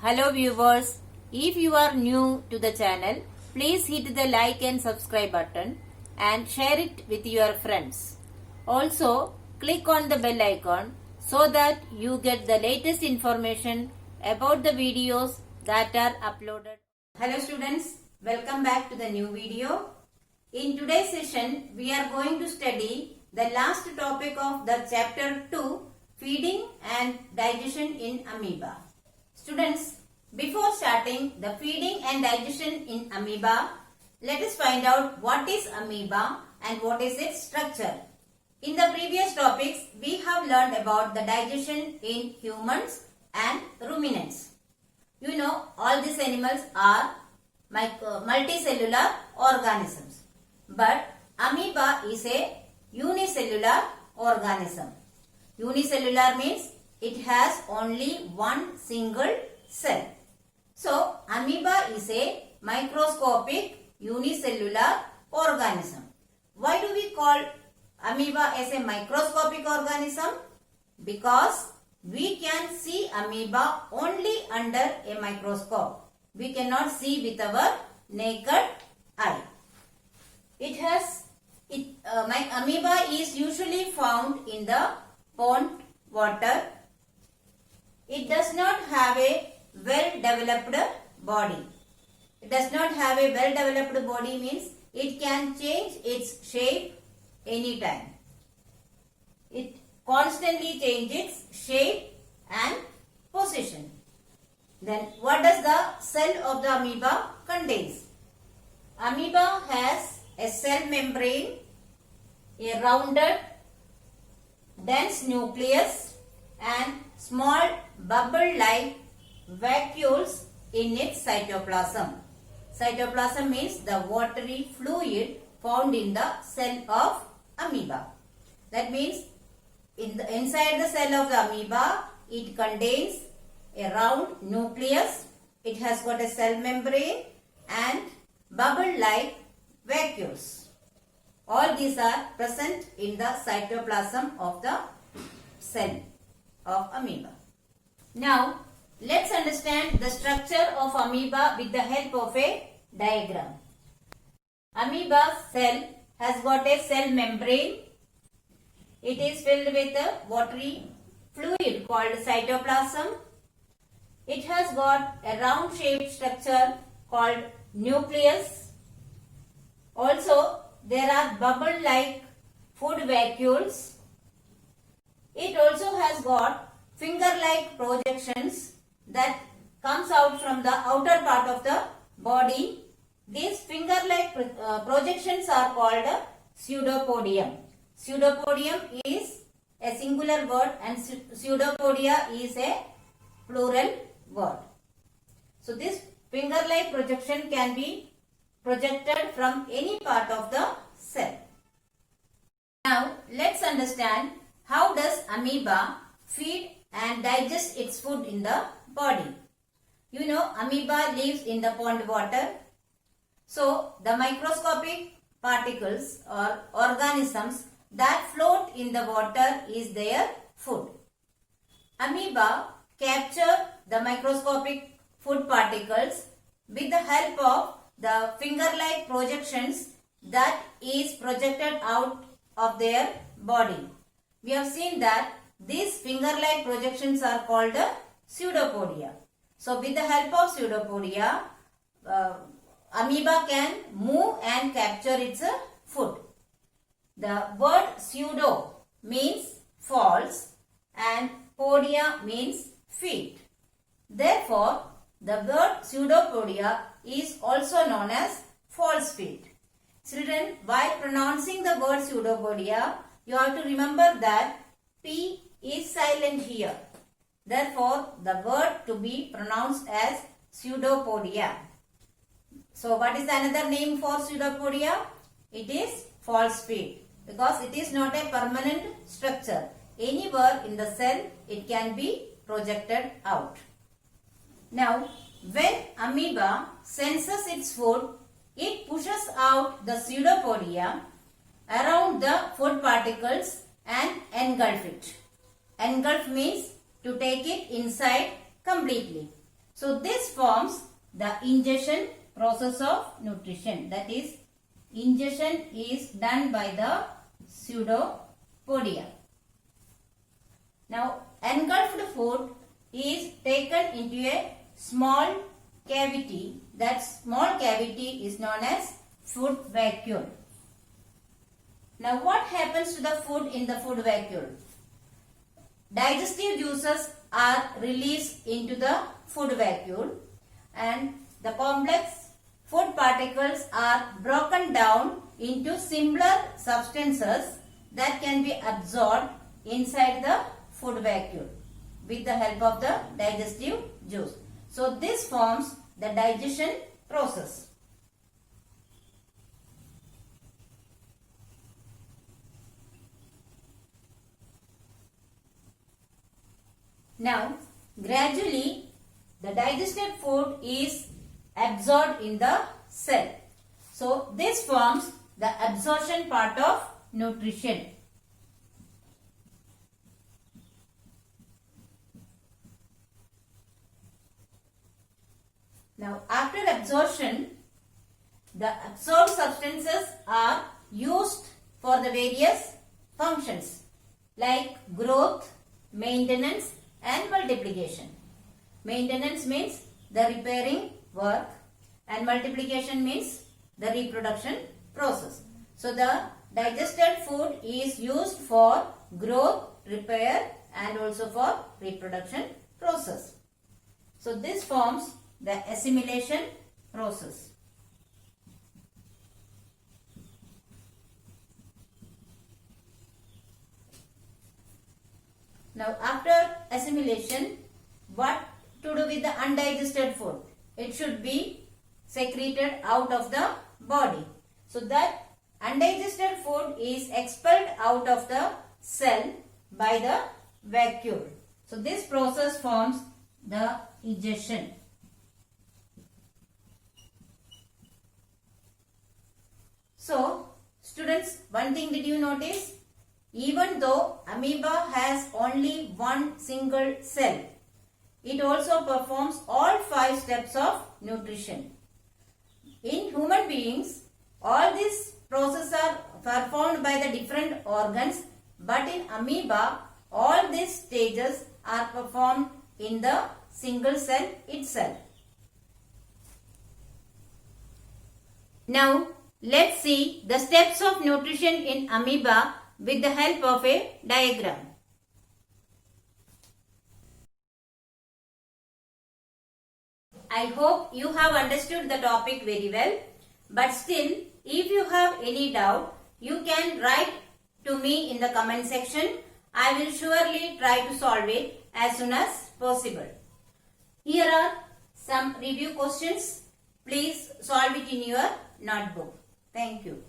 Hello viewers, if you are new to the channel, please hit the like and subscribe button and share it with your friends. Also, click on the bell icon so that you get the latest information about the videos that are uploaded. Hello students, welcome back to the new video. In today's session, we are going to study the last topic of the chapter 2, Feeding and Digestion in Amoeba. Students, before starting the feeding and digestion in amoeba, let us find out what is amoeba and what is its structure. In the previous topics, we have learned about the digestion in humans and ruminants. You know, all these animals are multicellular organisms. But amoeba is a unicellular organism. Unicellular means it has only one single cell. So, amoeba is a microscopic unicellular organism. Why do we call amoeba as a microscopic organism? Because we can see amoeba only under a microscope. We cannot see with our naked eye. Amoeba is usually found in the pond water. It does not have a well-developed body. It does not have a well-developed body means it can change its shape anytime. It constantly changes shape and position. Then what does the cell of the amoeba contains? Amoeba has a cell membrane, a rounded, dense nucleus and small bubble-like vacuoles in its cytoplasm. Cytoplasm means the watery fluid found in the cell of amoeba. That means inside the cell of the amoeba, it contains a round nucleus. It has got a cell membrane and bubble-like vacuoles. All these are present in the cytoplasm of the cell of amoeba. Now, let's understand the structure of amoeba with the help of a diagram. Amoeba cell has got a cell membrane. It is filled with a watery fluid called cytoplasm. It has got a round shaped structure called nucleus. Also, there are bubble-like food vacuoles. It also has got finger-like projections that comes out from the outer part of the body. These finger-like projections are called pseudopodium. Pseudopodium is a singular word and pseudopodia is a plural word. So this finger-like projection can be projected from any part of the cell. Now let's understand how does amoeba feed and digest its food in the body. You know, amoeba lives in the pond water. So the microscopic particles or organisms that float in the water is their food. Amoeba capture the microscopic food particles with the help of the finger-like projections that is projected out of their body. We have seen that these finger-like projections are called pseudopodia. So with the help of pseudopodia, amoeba can move and capture its food. The word pseudo means false and podia means feet. Therefore, the word pseudopodia is also known as false feet. Children, while pronouncing the word pseudopodia, you have to remember that P is silent here. Therefore, the word to be pronounced as pseudopodia. So, what is another name for pseudopodia? It is false feet because it is not a permanent structure. Anywhere in the cell, it can be projected out. Now, when amoeba senses its food, it pushes out the pseudopodia around the food particles and engulf it. Engulf means to take it inside completely. So this forms the ingestion process of nutrition. That is, ingestion is done by the pseudopodia. Now, engulfed food is taken into a small cavity. That small cavity is known as food vacuole. Now, what happens to the food in the food vacuole? Digestive juices are released into the food vacuole and the complex food particles are broken down into simpler substances that can be absorbed inside the food vacuole with the help of the digestive juice. So this forms the digestion process. Now, gradually the digested food is absorbed in the cell. So this forms the absorption part of nutrition. Now, after absorption, the absorbed substances are used for the various functions like growth, maintenance and multiplication. Maintenance means the repairing work and multiplication means the reproduction process. So the digested food is used for growth, repair and also for reproduction process. So this forms the assimilation process. Now after assimilation, what to do with the undigested food? It should be secreted out of the body. So that undigested food is expelled out of the cell by the vacuole. So this process forms the egestion. So students, one thing did you notice? Even though amoeba has only one single cell, it also performs all 5 steps of nutrition. In human beings, all these processes are performed by the different organs, but in amoeba, all these stages are performed in the single cell itself. Now, let's see the steps of nutrition in amoeba with the help of a diagram. I hope you have understood the topic very well, but still, if you have any doubt, you can write to me in the comment section. I will surely try to solve it as soon as possible. Here are some review questions. Please solve it in your notebook. Thank you.